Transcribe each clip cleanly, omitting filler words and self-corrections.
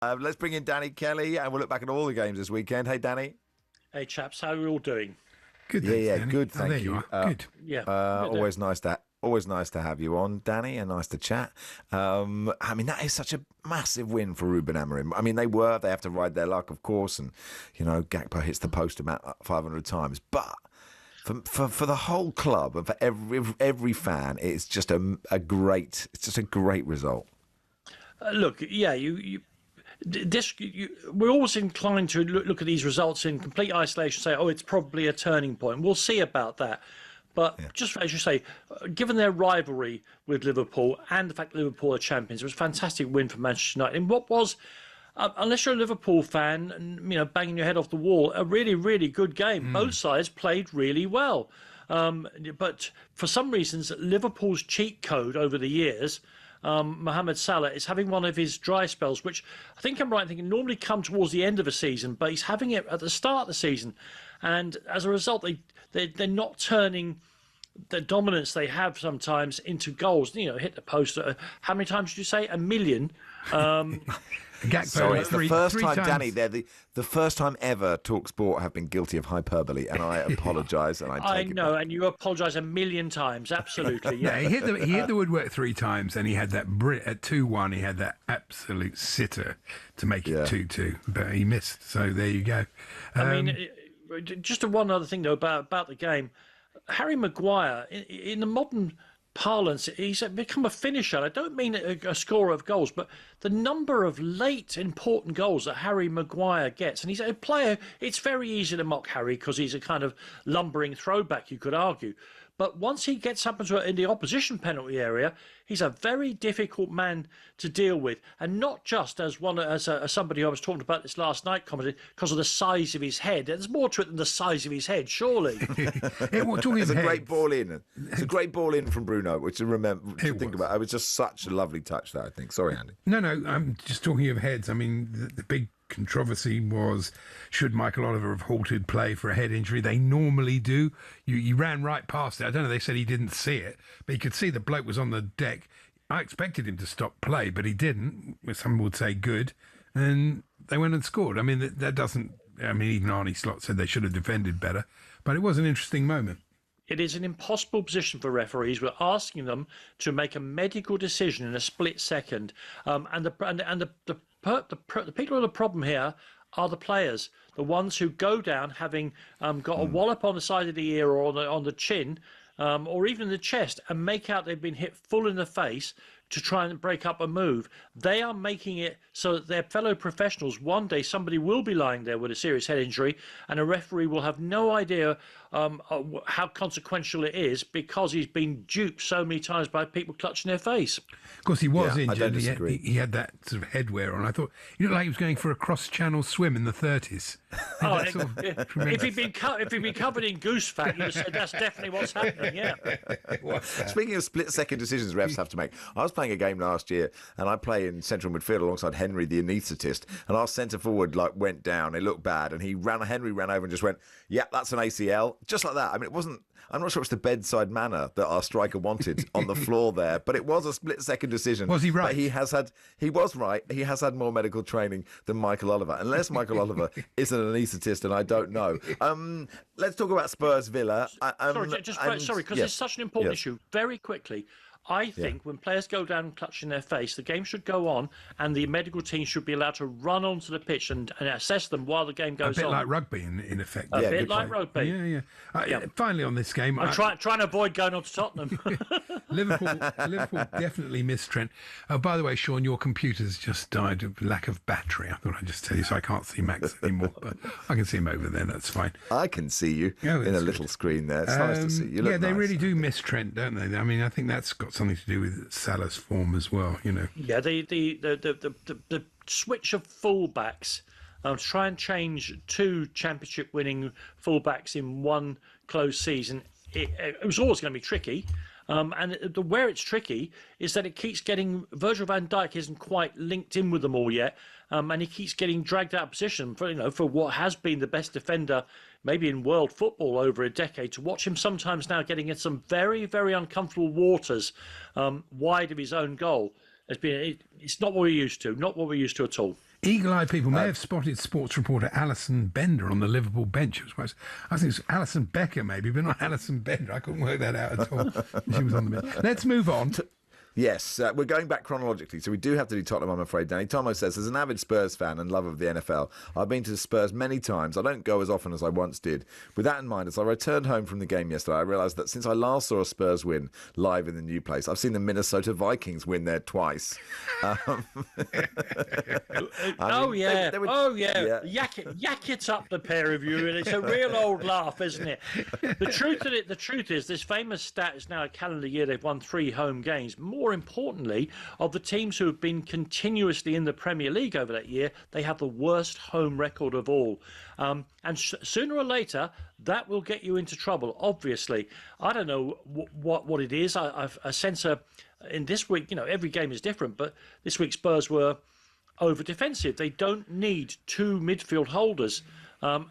Let's bring in Danny Kelly, and we'll look back at all the games this weekend. Hey, Danny. Hey, chaps, how are you all doing? Good. Good. Thank Thank you. you. Good. Yeah. Always nice to have you on, Danny, and nice to chat. I mean, that is such a massive win for Ruben Amorim. I mean, they have to ride their luck, of course, and Gakpo hits the post about 500 times, but for the whole club and for every fan, it's just a great result. Look, yeah, we're always inclined to look at these results in complete isolation, say, oh, it's probably a turning point. We'll see about that. But just as you say, given their rivalry with Liverpool and the fact that Liverpool are champions, it was a fantastic win for Manchester United. And what was, unless you're a Liverpool fan and banging your head off the wall, a really, really good game. Both sides played really well. But for some reasons, Liverpool's cheat code over the years, Mohamed Salah is having one of his dry spells, which I think I'm right in thinking normally come towards the end of a season, but he's having it at the start of the season. And as a result, they're not turning the dominance they have sometimes into goals. Hit the post. How many times did you say? 1 million? Sorry, it's the first time, times. Danny. They're the first time ever talkSPORT have been guilty of hyperbole, and I apologise. And I know, and you apologise 1 million times. Absolutely, yeah. He hit the woodwork 3 times, and he had that at 2-1. He had that absolute sitter to make it 2-2, but he missed. So there you go. I mean, just one other thing though about the game. Harry Maguire, in the modern parlance, he's become a finisher. I don't mean a scorer of goals, but the number of late important goals that Harry Maguire gets. And he's a player, it's very easy to mock Harry because he's a kind of lumbering throwback, you could argue. But once he gets up in the opposition penalty area, he's a very difficult man to deal with. And not just as somebody who I was talking about this last night commented, because of the size of his head. There's more to it than the size of his head, surely. It's a great ball in. It's a great ball in from Bruno, which to think about. It was just such a lovely touch there, I think. Sorry, Andy. No, I'm just talking of heads. I mean, the big controversy was, should Michael Oliver have halted play for a head injury? They normally do. You ran right past it. I don't know, they said he didn't see it, but he could see the bloke was on the deck. I expected him to stop play, but he didn't. Some would say good, and they went and scored. I mean, that doesn't, even Arnie Slot said they should have defended better, but it was an interesting moment. It is an impossible position for referees. We're asking them to make a medical decision in a split second, and the people who are the problem here are the players, the ones who go down having got a wallop on the side of the ear or on the chin, or even in the chest, and make out they've been hit full in the face to try and break up a move. They are making it so that their fellow professionals, one day somebody will be lying there with a serious head injury, and a referee will have no idea how consequential it is because he's been duped so many times by people clutching their face. Of course, he was injured. I don't disagree. He had that sort of headwear on. I thought he looked like he was going for a cross-channel swim in the 30s. If he'd been covered in goose fat, you'd have said that's definitely what's happening. Yeah. Speaking of split-second decisions refs have to make, I was playing a game last year, and I play in central midfield alongside Henry, the anaesthetist, and our centre forward went down. It looked bad, and Henry ran over and just went, "Yeah, that's an ACL," just like that. I mean, it wasn't. I'm not sure it's the bedside manner that our striker wanted on the floor there, but it was a split-second decision. Was he right? But he was right. He has had more medical training than Michael Oliver, unless Michael Oliver is an anaesthetist, and I don't know. Let's talk about Spurs Villa. Sorry, because it's such an important issue. Very quickly. I think when players go down clutching their face, the game should go on and the medical team should be allowed to run onto the pitch and assess them while the game goes on. A bit like rugby, in effect. A bit like rugby. Yeah. Finally, on this game... I'm trying to avoid going on to Tottenham. Liverpool definitely missed Trent. By the way, Sean, your computer's just died of lack of battery. I thought I'd just tell you, so I can't see Max anymore, but I can see him over there. That's fine. I can see you in a little screen there. It's nice to see you. Look they nice. really do miss Trent, don't they? I mean, I think that's got something to do with Salah's form as well. Yeah, the switch of fullbacks to try and change 2 championship-winning fullbacks in one close season. It was always going to be tricky. And where it's tricky is that it keeps getting... Virgil van Dijk isn't quite linked in with them all yet, and he keeps getting dragged out of position for what has been the best defender maybe in world football over a decade. To watch him sometimes now getting in some very, very uncomfortable waters wide of his own goal. It's not what we're used to, not what we're used to at all. Eagle-eyed people may have spotted sports reporter Alison Bender on the Liverpool bench. I think it was Alison Becker maybe, but not Alison Bender. I couldn't work that out at all. She was on the bench. Let's move on. Yes, we're going back chronologically, so we do have to do Tottenham, I'm afraid, Danny. Tomo says, as an avid Spurs fan and lover of the NFL, I've been to Spurs many times. I don't go as often as I once did. With that in mind, as I returned home from the game yesterday, I realised that since I last saw a Spurs win live in the new place, I've seen the Minnesota Vikings win there twice. Yeah. Yak it up, the pair of you, and it's a real old laugh, isn't it? The truth is, this famous stat is now a calendar year. They've won 3 home games. More importantly, of the teams who have been continuously in the Premier League over that year, they have the worst home record of all. And sooner or later, that will get you into trouble, obviously. I don't know what it is. I sense in this week, every game is different, but this week Spurs were over defensive. They don't need 2 midfield holders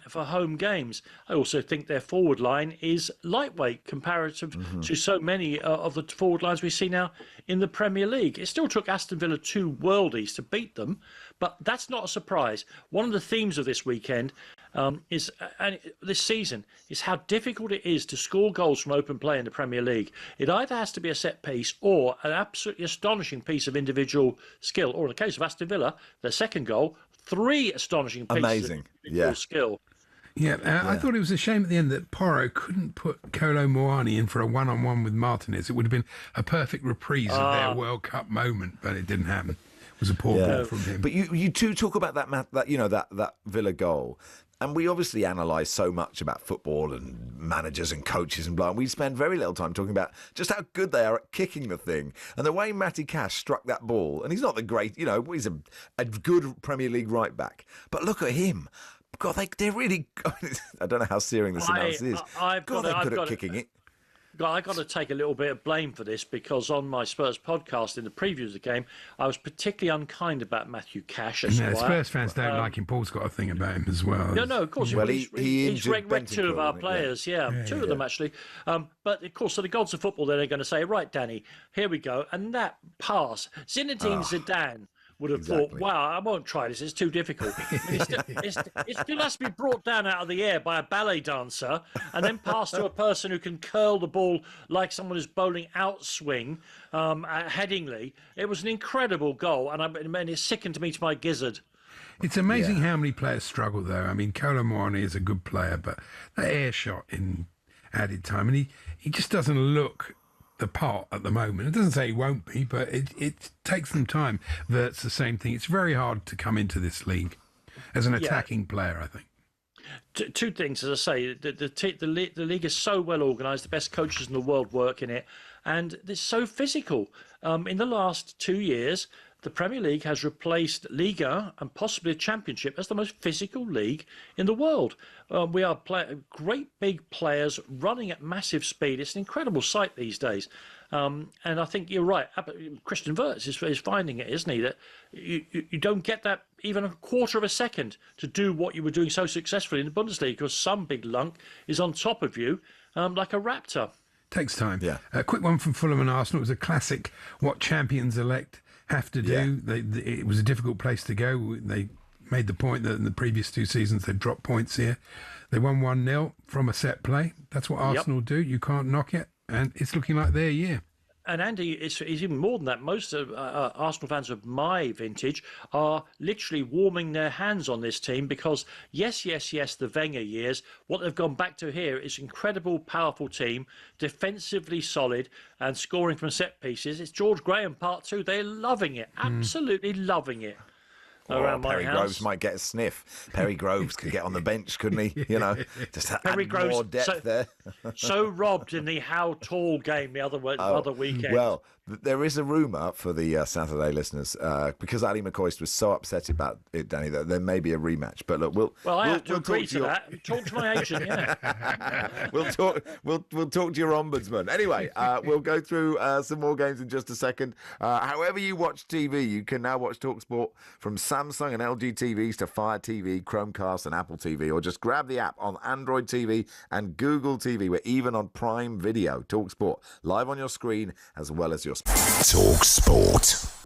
for home games. I also think their forward line is lightweight comparative to so many of the forward lines we see now in the Premier League. It still took Aston Villa 2 worldies to beat them, but that's not a surprise. One of the themes of this weekend this season is how difficult it is to score goals from open play in the Premier League. It either has to be a set piece or an absolutely astonishing piece of individual skill, or in the case of Aston Villa, their second goal, 3 astonishing pieces of individual skill. I thought it was a shame at the end that Porro couldn't put Kolo Muani in for a one-on-one with Martinez. It would have been a perfect reprise of their World Cup moment, but it didn't happen. It was a poor ball from him. But you two talk about that Villa goal. And we obviously analyse so much about football and managers and coaches and blah. And we spend very little time talking about just how good they are at kicking the thing. And the way Matty Cash struck that ball, and he's not the great, he's a good Premier League right back. But look at him. God, they're really... I don't know how searing this analysis is. They're good at kicking it. I got to take a little bit of blame for this, because on my Spurs podcast in the preview of the game, I was particularly unkind about Matthew Cash. Spurs fans don't like him. Paul's got a thing about him as well. No, of course. Well, he's wrecked 2 of our players. 2 of them actually. But of course, so the gods of football, they're going to say, right, Danny, here we go, and that pass, Zinedine Zidane would have thought, wow, I won't try this, it's too difficult. It still has to be brought down out of the air by a ballet dancer and then passed to a person who can curl the ball like someone who's bowling outswing headingly. It was an incredible goal, and it sickened me to my gizzard. It's amazing how many players struggle, though. I mean, Kolo Muani is a good player, but that air shot in added time, and he just doesn't look the part at the moment. It doesn't say he won't be, but it takes them time. That's the same thing. It's very hard to come into this league as an attacking player, I think. 2 things, as I say, the league is so well organised. The best coaches in the world work in it, and it's so physical. In the last 2 years, the Premier League has replaced Liga and possibly a Championship as the most physical league in the world. We are great big players running at massive speed. It's an incredible sight these days. And I think you're right. Christian Wirtz is finding it, isn't he? That you don't get that even a quarter of a second to do what you were doing so successfully in the Bundesliga, because some big lunk is on top of you like a raptor. Takes time. Yeah. A quick one from Fulham and Arsenal. It was a classic what champions-elect have to do. It was a difficult place to go. They made the point that in the previous 2 seasons they'd dropped points here. They won 1-0 from a set play. That's what Arsenal do. You can't knock it. And it's looking like their year. And Andy, it's even more than that. Most of Arsenal fans of my vintage are literally warming their hands on this team, because yes, the Wenger years, what they've gone back to here is incredible, powerful team, defensively solid and scoring from set pieces. It's George Graham Part 2. They're loving it, absolutely loving it. Around my Perry house. Groves might get a sniff. Perry Groves could get on the bench, couldn't he? Just add more depth there. So robbed in the how tall game the other weekend. Well, there is a rumour for the Saturday listeners, because Ali McCoist was so upset about it, Danny, that there may be a rematch. But look, I have to agree to that. Talk to my agent. Yeah. We'll talk to your ombudsman. Anyway, we'll go through some more games in just a second. However you watch TV, you can now watch talkSPORT from Samsung and LG TVs to Fire TV, Chromecast and Apple TV, or just grab the app on Android TV and Google TV. We're even on Prime Video. talkSPORT live on your screen as well as your... talkSPORT.